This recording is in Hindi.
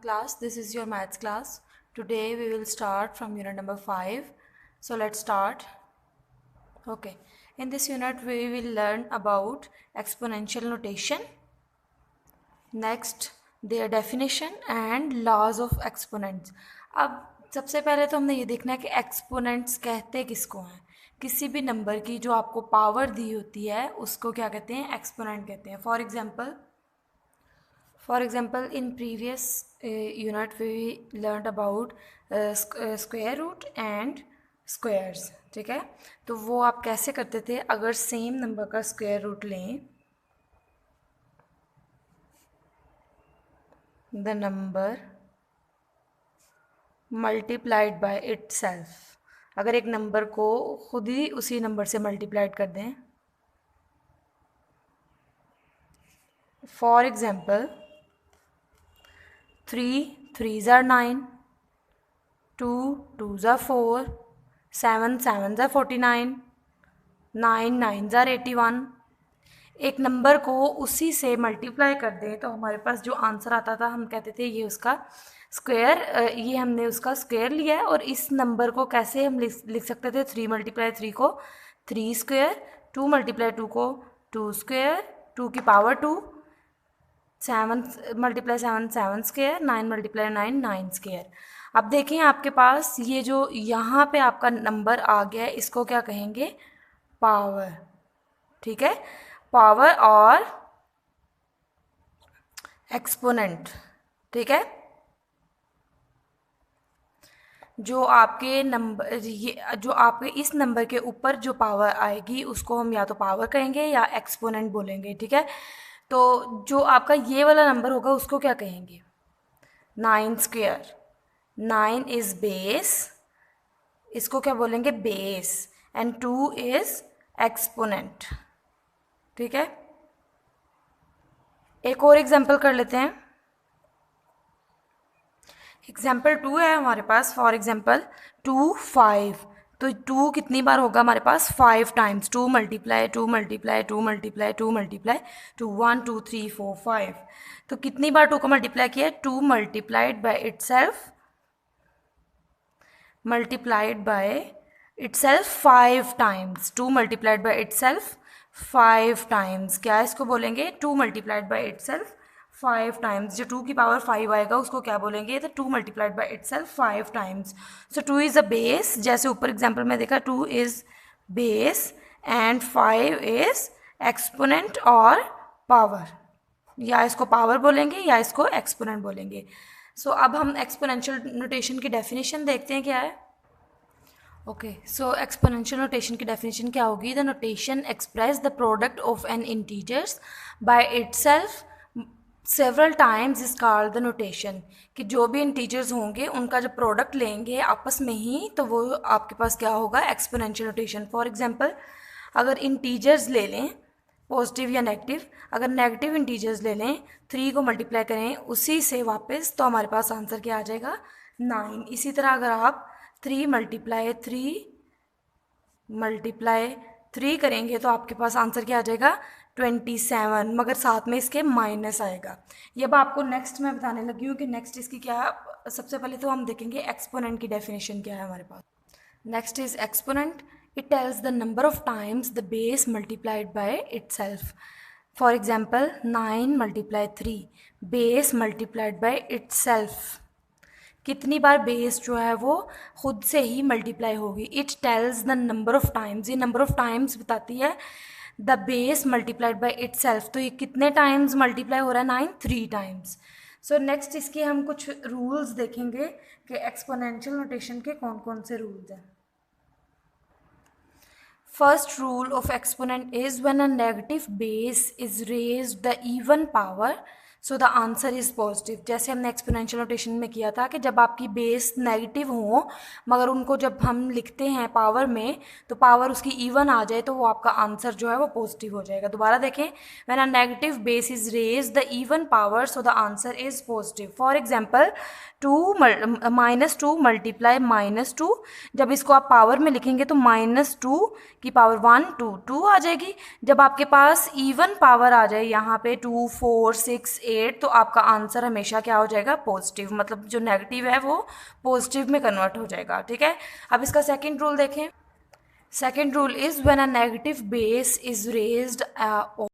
Class, this is your maths class. Today we will start from unit number 5. So let's start. Okay, in this unit we will learn about exponential notation, next their definition and laws of exponents. अब सबसे पहले तो हमने ये देखना है कि एक्सपोनेंट्स कहते किसको हैं. किसी भी नंबर की जो आपको पावर दी होती है उसको क्या कहते हैं, एक्सपोनेंट कहते हैं. For example, in previous unit we learned about square root and squares. ठीक है, तो वो आप कैसे करते थे. अगर सेम नंबर का स्क्वायर रूट लें, the number multiplied by itself. अगर एक नंबर को खुद ही उसी नंबर से मल्टीप्लाइड कर दें, for example 3 3s are 9, 2 2s are 4, 7 7s are 49, 9 9s are 81. एक नंबर को उसी से मल्टीप्लाई कर दें तो हमारे पास जो आंसर आता था हम कहते थे ये उसका स्क्वायर, ये हमने उसका स्क्वायर लिया है. और इस नंबर को कैसे हम लिख सकते थे, 3 मल्टीप्लाई 3 को 3 स्क्वायर, 2 मल्टीप्लाई 2 को 2 स्क्वायर, 2 की power 2, 7 multiply 7 7 square, 9 multiply 9 9 square. अब देखें आपके पास ये जो यहाँ पे आपका नंबर आ गया है इसको क्या कहेंगे, पावर. ठीक है, पावर और एक्सपोनेंट. ठीक है, जो आपके नंबर ये जो आपके इस नंबर के ऊपर जो पावर आएगी उसको हम या तो पावर कहेंगे या एक्सपोनेंट बोलेंगे. ठीक है, तो जो आपका ये वाला नंबर होगा उसको क्या कहेंगे, 9 स्क्वायर. 9 इज़ बेस, इसको क्या बोलेंगे, बेस. And 2 is exponent. ठीक है, एक और एग्जाम्पल कर लेते हैं. एग्जाम्पल 2 है हमारे पास. फॉर एग्जाम्पल 2 5, तो 2 कितनी बार होगा हमारे पास, 5 times. 2 multiply 2 multiply 2 multiply 2 multiply 2, 1 2 3 4 5. तो कितनी बार 2 को मल्टीप्लाई किया है, 2 multiplied by itself, multiplied by itself 5 times. 2 multiplied by itself 5 times. क्या इसको बोलेंगे, 2 मल्टीप्लाइड बाय इटसेल्फ 5 टाइम्स. जो 2 की पावर 5 आएगा उसको क्या बोलेंगे, तो 2 multiplied by itself 5 times. So 2 is a base, जैसे ऊपर एग्जाम्पल में देखा 2 is base and 5 is exponent और पावर. या इसको पावर बोलेंगे या इसको एक्सपोनेंट बोलेंगे. सो अब हम एक्सपोनेंशियल नोटेशन की डेफिनेशन देखते हैं क्या है. ओके, सो एक्सपोनेंशियल नोटेशन की डेफिनेशन क्या होगी, the notation express the product of n integers by itself several times is called the notation. कि जो भी इंटीजर्स होंगे उनका जब प्रोडक्ट लेंगे आपस में ही तो वो आपके पास क्या होगा, एक्सपोनेंशियल नोटेशन. फॉर एग्जांपल अगर इंटीजर्स ले लें पॉजिटिव या नेगेटिव, अगर नेगेटिव इंटीजर्स ले लें 3 को मल्टीप्लाई करें उसी से वापस तो हमारे पास आंसर क्या आ जाएगा, 9. इसी तरह अगर आप 3 मल्टीप्लाई 3 करेंगे तो आपके पास आंसर क्या आ जाएगा, 27, मगर साथ में इसके माइनस आएगा. ये अब आपको नेक्स्ट मैं बताने लगी हूँ कि नेक्स्ट इसकी क्या. सबसे पहले तो हम देखेंगे एक्सपोनेंट की डेफिनेशन क्या है हमारे पास. Next is exponent. It tells the number of times the base multiplied by itself. For example 9 multiply 3, base multiplied by itself. कितनी बार बेस जो है वो खुद से ही मल्टीप्लाई होगी. It tells the number of times, ये नंबर ऑफ टाइम्स बताती है. The base multiplied by itself, तो ये कितने टाइम्स मल्टीप्लाई हो रहा है, 9 3 टाइम्स. सो नेक्स्ट इसके हम कुछ रूल्स देखेंगे कि एक्सपोनेंशियल नोटेशन के कौन कौन से रूल्स हैं. First rule of exponent is when a negative base is raised the even power so the answer is positive. जैसे हमने एक्सपोनेंशियल नोटेशन में किया था कि जब आपकी बेस नेगेटिव हो मगर उनको जब हम लिखते हैं पावर में तो पावर उसकी इवन आ जाए तो वो आपका आंसर जो है वो पॉजिटिव हो जाएगा. दोबारा देखें, when a negative base is raise the even power so the answer is positive. For example 2 multiply -2, जब इसको आप पावर में लिखेंगे तो -2 की पावर 1 2 2 आ जाएगी. जब आपके पास इवन पावर आ जाए यहाँ पे 2 4 6 8 तो आपका आंसर हमेशा क्या हो जाएगा, पॉजिटिव, मतलब जो नेगेटिव है वो पॉजिटिव में कन्वर्ट हो जाएगा। ठीक है, अब इसका सेकंड रूल देखें। Second rule is when a negative base is raised